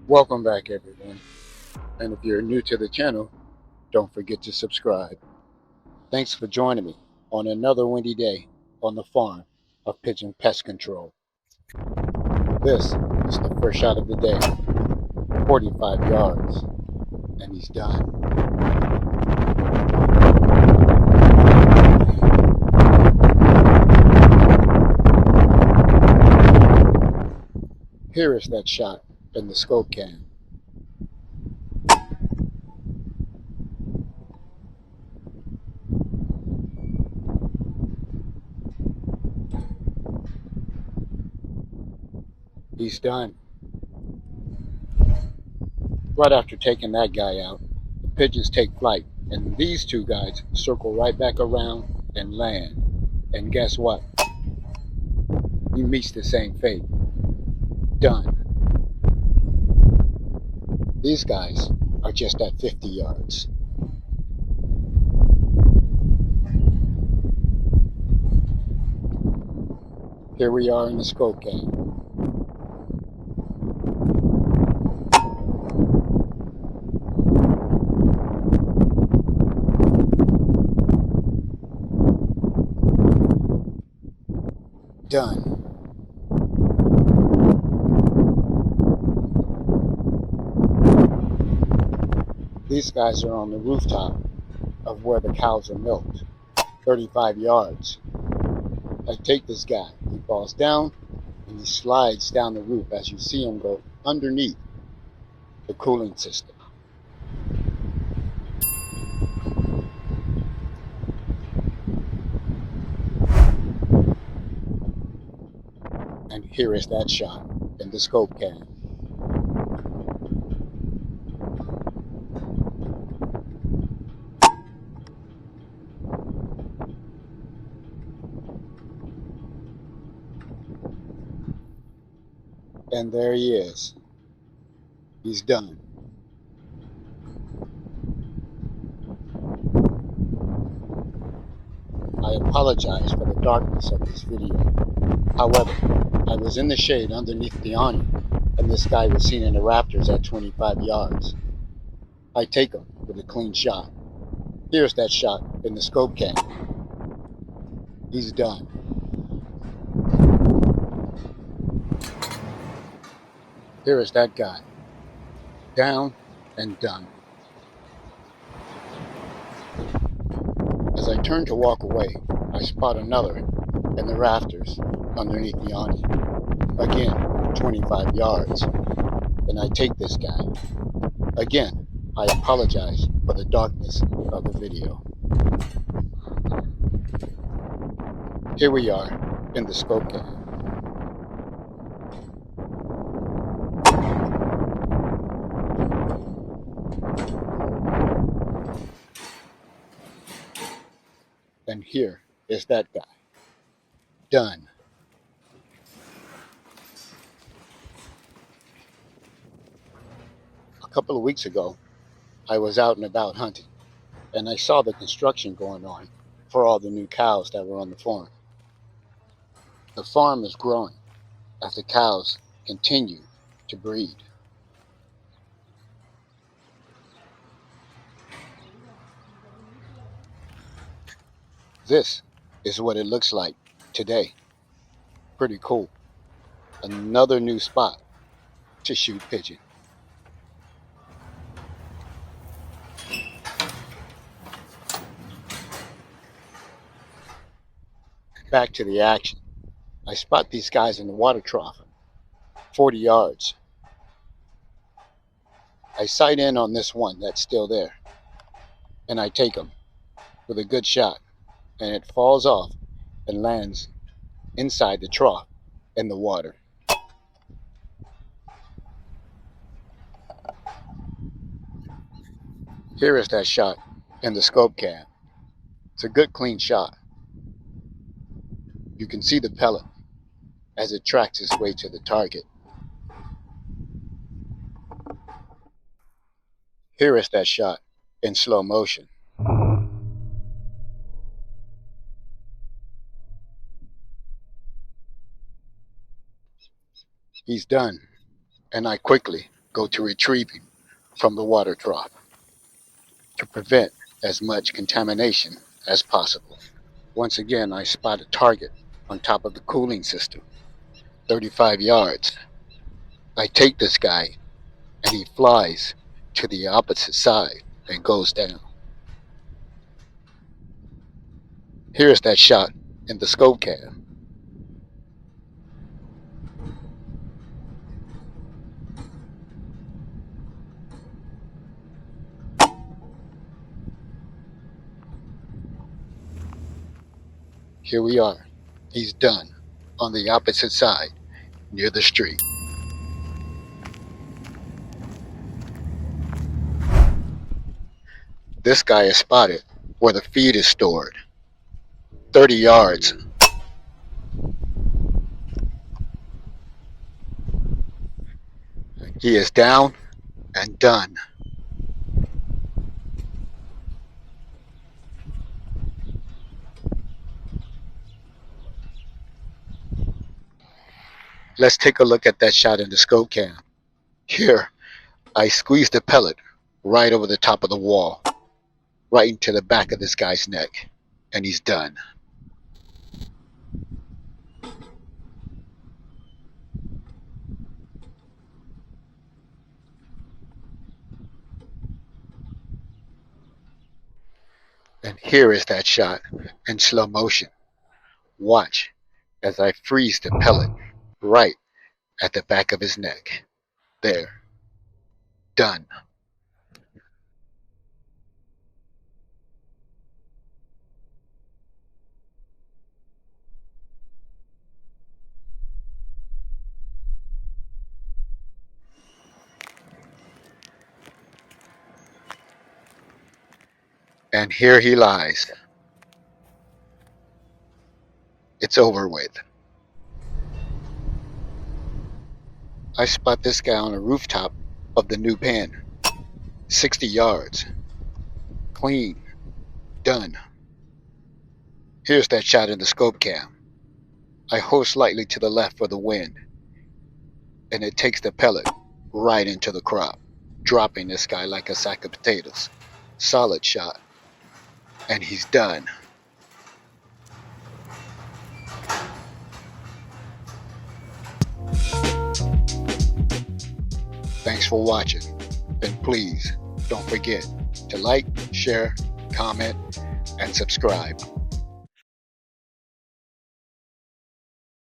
Welcome back, everyone. And if you're new to the channel, don't forget to subscribe. Thanks for joining me on another windy day on the farm of Pigeon Pest Control. This is the first shot of the day, 45 yards, and he's done. Here is that shot in the scope cam. He's done. Right after taking that guy out, the pigeons take flight, and these two guys circle right back around and land. And guess what? He meets the same fate. Done. These guys are just at 50 yards. Here we are in the scope cam. Done. These guys are on the rooftop of where the cows are milked, 35 yards. I take this guy. He falls down and he slides down the roof as you see him go underneath the cooling system. And here is that shot in the scope cam. And there he is. He's done. I apologize for the darkness of this video. However, I was in the shade underneath the awning, and this guy was seen in the rafters at 25 yards. I take him with a clean shot. Here's that shot in the scope cam. He's done. Here is that guy. Down and done. As I turn to walk away, I spot another in the rafters underneath the awning. Again, 25 yards. And I take this guy. Again, I apologize for the darkness of the video. Here we are in the scope cam. And here is that guy. Done. A couple of weeks ago, I was out and about hunting, and I saw the construction going on for all the new cows that were on the farm. The farm is growing as the cows continue to breed. This is what it looks like today. Pretty cool. Another new spot to shoot pigeon. Back to the action. I spot these guys in the water trough, 40 yards. I sight in on this one that's still there, and I take him with a good shot, and it falls off and lands inside the trough in the water. Here is that shot in the scope cam. It's a good clean shot. You can see the pellet as it tracks its way to the target. Here is that shot in slow motion. He's done, and I quickly go to retrieving from the water trough to prevent as much contamination as possible. Once again, I spot a target on top of the cooling system, 35 yards. I take this guy and he flies to the opposite side and goes down. Here's that shot in the scope cam. Here we are. He's done on the opposite side near the street. This guy is spotted where the feed is stored, 30 yards. He is down and done. Let's take a look at that shot in the scope cam. Here, I squeezed the pellet right over the top of the wall, right into the back of this guy's neck, and he's done. And here is that shot in slow motion. Watch as I freeze the pellet right at the back of his neck. There. Done. And here he lies. It's over with. I spot this guy on the rooftop of the new pen. 60 yards. Clean. Done. Here's that shot in the scope cam. I hold slightly to the left for the wind, and it takes the pellet right into the crop, dropping this guy like a sack of potatoes. Solid shot. And he's done. Thanks for watching, and please don't forget to like, share, comment, and subscribe.